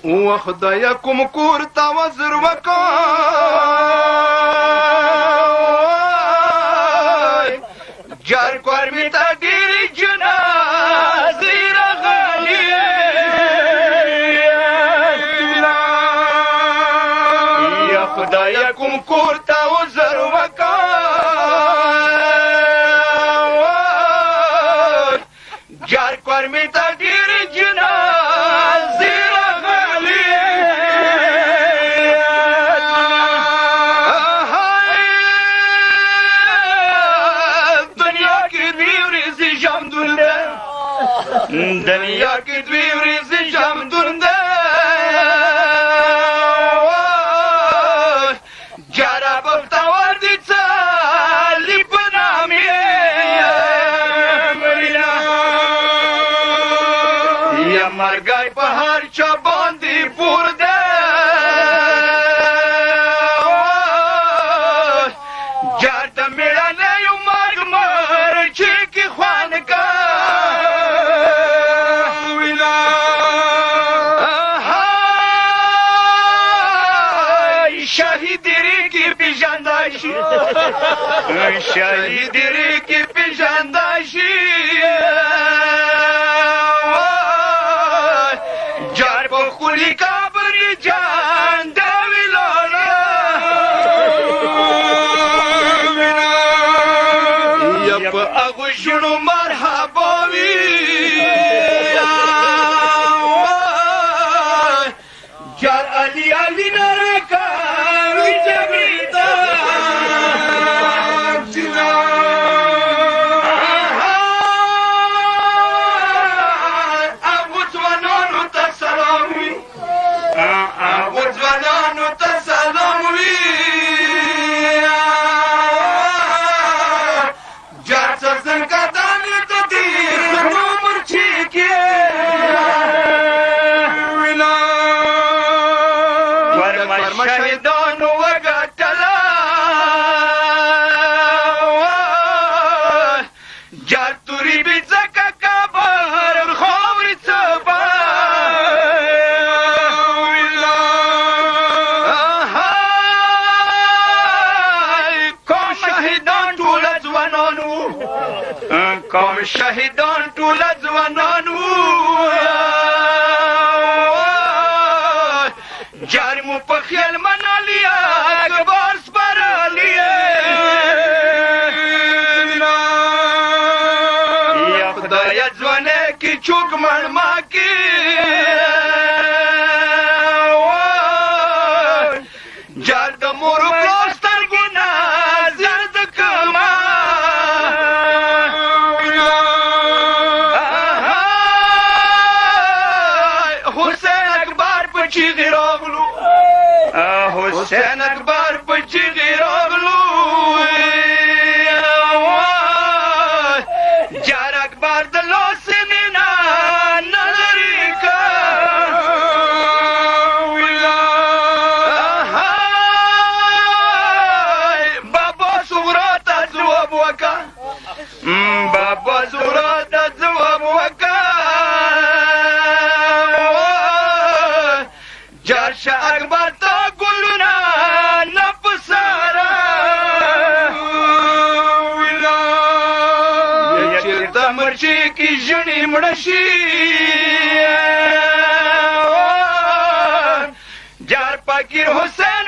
و خدای کوم کور ته وزر وکای جار کور می ته ډېرې جنازې راغلې یا خدای کوم کور ته وزر وکای جار کور می ته ډېرې جنازې دنیا کې دوی ورځې ژامدون ده جاره بختور دي څه علي په نام یا مرګی په هر چا باندې پور ده جار ته مېړنیو مرګ مرچې کې خوند کا شهیدری کی پیژنداشی شهیدری کی پیژنداشی جار په خولی کابری جان دوی لالا یا په هغو شنو مرحبا وي جار علی علی نرکا شهیدانو وګټله جار تورې بې ځکه کبر خاورې څپه کوم شهیدان ټوله ځوانان وو کوم شهیدان ټوله ځوانان وو جار مو په خیال منالی اکبر سپرالی یا خدای ځوانه کی چوک مړما کی جار د مور پلاستر ګنا زرد کما حسین اکبر په چیغې راغلو حسین اکبر په چیغې راغلو جار اکبر د لاسې مینا نه لرې که بابا صغرا ته ځواب وکړه بابا صغرا ته ځواب وکړه جار شاه اکبر ته ګلونه نه په ساره چېرته مرچې کې ژڼې مړه شي جار فقیر حسین